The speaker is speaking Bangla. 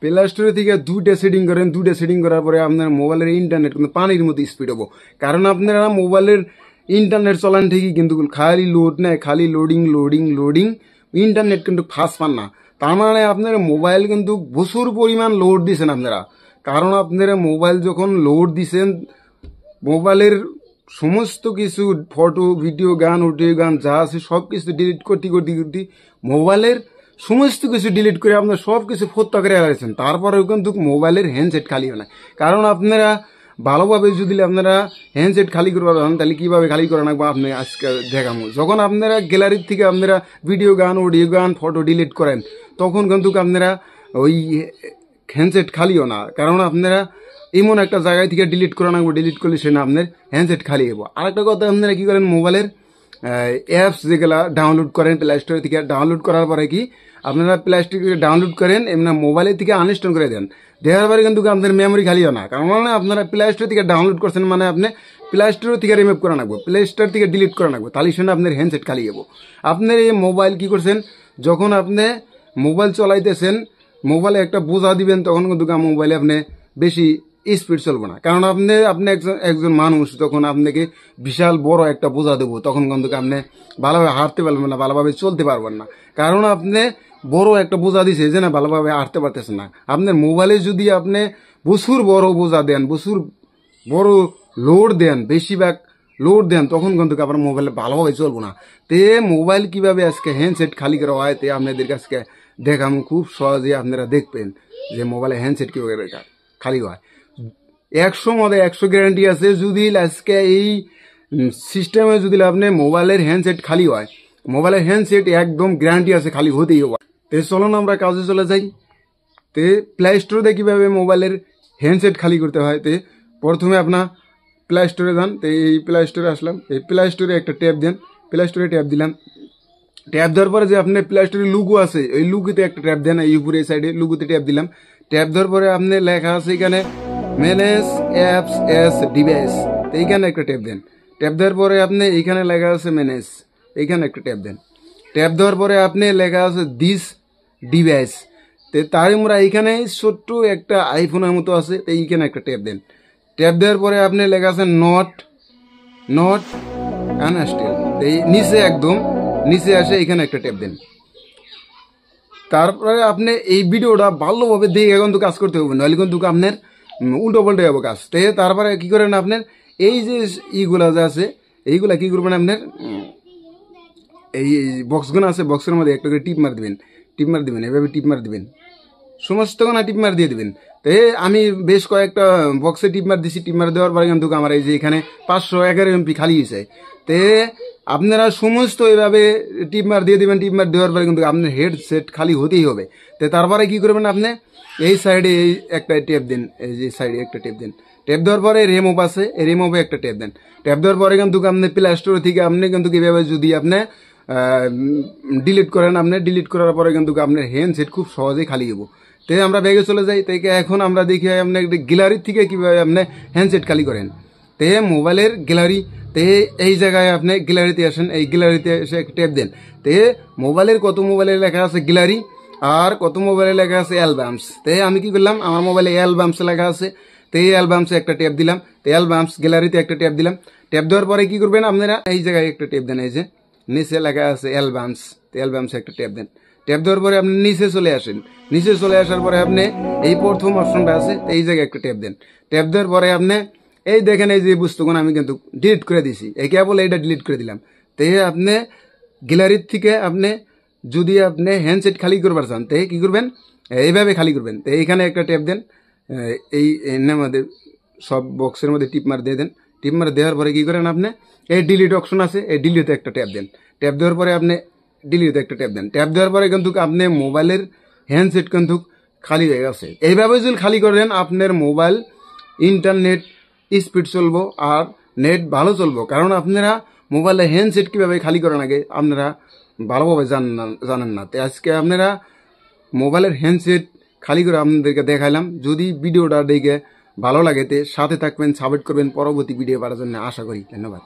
প্লে স্টোরে থেকে দুইটা সেটিং করেন, দুইটা সেটিং করার পরে আপনার মোবাইলের ইন্টারনেট কিন্তু পানির মতো স্পিড হবো। কারণ আপনারা মোবাইলের ইন্টারনেট চলান ঠিকই কিন্তু খালি লোড নেয়, খালি লোডিং লোডিং লোডিং, ইন্টারনেট কিন্তু ফাস্ট পান না। তার মানে আপনার মোবাইল কিন্তু প্রচুর পরিমাণ লোড দিচ্ছেন আপনারা। কারণ আপনারা মোবাইল যখন লোড দিচ্ছেন, মোবাইলের সমস্ত কিছু ফটো ভিডিও গান অডিও গান যা আছে সব কিছু ডিলিট করতে করতে করতে মোবাইলের সমস্ত কিছু ডিলিট করে আপনার সব কিছু ফোত্তা করে রাখছেন। তারপরেও কিন্তু মোবাইলের হ্যান্ডসেট খালি হয় না। কারণ আপনারা ভালোভাবে যদি আপনারা হ্যান্ডসেট খালি করতে পারেন, তাহলে কিভাবে খালি করে রাখবো আপনি আজকে দেখাবো। যখন আপনারা গ্যালারির থেকে আপনারা ভিডিও গান অডিও গান ফটো ডিলিট করেন, তখন কিন্তু আপনারা ওই হ্যান্ডসেট খালিও না। কারণ আপনারা এমন একটা জায়গায় থেকে ডিলিট করে রাখবো, ডিলিট করলে সে না আপনার হ্যান্ডসেট খালি হবো। আরেকটা কথা, আপনারা কি করেন, মোবাইলের অ্যাপস যেগুলা ডাউনলোড করেন প্লে স্টোর থেকে, ডাউনলোড করার পরে কি আপনারা প্লে স্টোর থেকে ডাউনলোড করেন, এমনি মোবাইলের থেকে আনইনস্টল করে দেন। দেওয়ার পরে কিন্তু আপনাদের মেমোরি খালি হয় না। কারণ মানে আপনারা প্লে স্টোর থেকে ডাউনলোড করছেন, মানে আপনি প্লে স্টোর থেকে রিমুভ করে রাখবো, প্লে স্টোর থেকে ডিলিট করে রাখবো, তাহলে শুনে আপনার হ্যান্ডসেট খালি হবো। আপনার এই মোবাইল কি করছেন, যখন আপনি মোবাইল চলাইতেছেন, মোবাইলে একটা বোঝা দিবেন, তখন কিন্তু মোবাইলে আপনি বেশি স্পিড চলবো না। কারণ আপনি একজন মানুষ, তখন আপনাকে বিশাল বড় একটা বোঝা দেবো, তখন কিন্তু আপনি ভালোভাবে হাঁটতে পারবেন না, ভালোভাবে চলতে পারবেন না। কারণ আপনি বড় একটা বোঝা দিছে যে না ভালোভাবে হাঁটতে পারতেছেন না। আপনার মোবাইলে যদি আপনি প্রচুর বড় বোঝা দেন, প্রচুর বড় লোড দেন, বেশিরভাগ লোড দেন, তখন কিন্তু আপনার মোবাইলে ভালোভাবে চলবো না। তে মোবাইল কিভাবে আজকে হ্যান্ডসেট খালি করা হয়, তে আপনাদের কাছে দেখাম খুব সহজে আপনারা দেখবেন যে মোবাইলে হ্যান্ডসেট কিভাবে খালি হয়। 100 মধ্যে 100 গ্যারান্টি আছে। যদি আজকে এই সিস্টেমে যদি আপনি মোবাইলের হ্যান্ডসেট খালি হয়, মোবাইলের হ্যান্ডসেট একদম গ্যারান্টি আছে খালি হতেই হবে। তো চলুন আমরা কাজে চলে যাই। তে প্লে স্টোরে কিভাবে মোবাইলের হ্যান্ডসেট খালি করতে হয়, তে প্রথমে আপনার প্লে স্টোরে যান। তো এই প্লে স্টোরে আসলাম, এই প্লে স্টোরে একটা ট্যাপ দেন, প্লে স্টোরে ট্যাপ দিলাম। ট্যাপ দেওয়ার পরে যে আপনার প্লে স্টোরে লুগো আছে, ওই লুগোতে একটা ট্যাপ দেন, এই উপরে এই সাইডে লুগোতে ট্যাপ দিলাম। ট্যাপ দেওয়ার পরে আপনার লেখা আছে এখানে ম্যানেজ অ্যাপস এস ডিভাইস, এইখানে একটা ট্যাপ দেন। ট্যাপ দেওয়ার পরে আপনি এইখানে লেখা আছে ম্যানেজ, এইখানে একটা ট্যাপ দেন। ট্যাপ দেওয়ার পরে আপনি লেখা আছে দিস ডিভাইস, তো তার আমরা এইখানে ছোট্ট একটা আইফোনের মতো আছে, তো এইখানে একটা ট্যাপ দেন। ট্যাপ দেওয়ার পরে আপনি লেখা আছে নট আনস্টেল, এই নিচে একদম নিচে আসে এইখানে একটা ট্যাপ দেন। তারপরে আপনি এই ভিডিওটা ভালোভাবে দেখে কিন্তু কাজ করতে হবে, নাহলে কিন্তু আপনার উল্টো পাল্টে যাবো কাজ। তো তারপরে কি করেন, আপনার এই যে ইগুলা যে আছে, এইগুলা কি করবেন, আপনার এই বক্সগুলো আছে, বক্সের মধ্যে একটা করে টিপ মার দিবেন, টিপ মার দিবেন, এভাবে টিপ মার দিবেন, সমস্ত কোনা টিপ মার দিয়ে দিবেন। তো আমি বেশ কয়েকটা বক্সে টিপ মার দিছি। টিপ মার দেওয়ার পরে কিন্তু আমার এই যে এখানে 511 MB খালি হয়েছে। তে আপনারা সমস্ত এভাবে টিপ মার দিয়ে দিবেন। টিপ মার দেওয়ার পরে কিন্তু আপনার হেডসেট খালি হতেই হবে। তো তারপরে কি করবেন, আপনি এই সাইডে এই একটা টেপ দিন, এই যে সাইডে একটা টেপ দিন। টেপ দেওয়ার পরে রিমুভ আছে, এই রিমুভে একটা টেপ দেন। টেপ দেওয়ার পরে কিন্তু আপনি প্লে স্টোর থেকে আপনি কিন্তু কিভাবে যদি আপনি ডিলিট করেন, আপনি ডিলিট করার পরে কিন্তু আপনার হ্যান্ডসেট খুব সহজেই খালি হবো। তো আমরা ব্যাগে চলে যাই। তাই এখন আমরা দেখি আপনি গ্যালারির থেকে কিভাবে আপনি হ্যান্ডসেট খালি করেন। তে মোবাইলের গ্যালারি, তে এই জায়গায় আপনি গ্যালারিতে আসেন, এই গ্যালারিতে এসে ট্যাপ দেন। তে মোবাইলের কত মোবাইলে লেখা আছে গ্যালারি, আর কত মোবাইলে লেখা আছে অ্যালবামস। তে আমি কি করলাম, আমার মোবাইলে অ্যালবামস লেখা আছে, তো এই অ্যালবামসে একটা ট্যাপ দিলাম। তো অ্যালবামস গ্যালারিতে একটা ট্যাপ দিলাম। ট্যাপ দেওয়ার পরে কি করবেন, আপনারা এই জায়গায় একটা ট্যাপ দেন, এই যে নিচে লেখা আছে অ্যালবামস, তো অ্যালবামসে একটা ট্যাপ দেন। ট্যাপ দেওয়ার পরে আপনি নিচে চলে আসেন। নিচে চলে আসার পরে আপনি এই প্রথম অপশনটা আছে, এই জায়গায় একটা ট্যাপ দেন। ট্যাপ দেওয়ার পরে আপনি এই দেখেন এই যে বস্তুগুলো আমি কিন্তু ডিলিট করে দিছি, এই কেবল এইটা ডিলিট করে দিলাম। তো আপনি গ্যালারির থেকে আপনি যদি আপনি হ্যান্ডসেট খালি করবার চান, তো কি করবেন, এইভাবে খালি করবেন। তো এইখানে একটা ট্যাপ দেন, এই এর মধ্যে সব বক্সের মধ্যে টিপ মার দিয়ে দেন। টিপ মার দেওয়ার পরে কি করেন, আপনি এই ডিলিট অপশন আছে, এই ডিলিটে একটা ট্যাপ দেন। ট্যাপ দেওয়ার পরে আপনি ডিলিটে একটা ট্যাপ দেন। ট্যাপ দেওয়ার পরে কিন্তু আপনি মোবাইলের হ্যান্ডসেট কিন্তু খালি হয়ে গেছে। এইভাবে যদি খালি করেন, আপনার মোবাইল ইন্টারনেট স্পিড চলবো আর নেট ভালো চলবো। কারণ আপনারা মোবাইলের হ্যান্ডসেট কিভাবে খালি করেন আগে আপনারা ভালোভাবে জানেন না। তো আজকে আপনারা মোবাইলের হ্যান্ডসেট খালি করে আপনাদেরকে দেখাইলাম। যদি ভিডিওটা দেখে ভালো লাগে, সাথে থাকবেন, সাবস্ক্রাইব করবেন, পরবর্তী ভিডিও পাওয়ার জন্য আশা করি। ধন্যবাদ।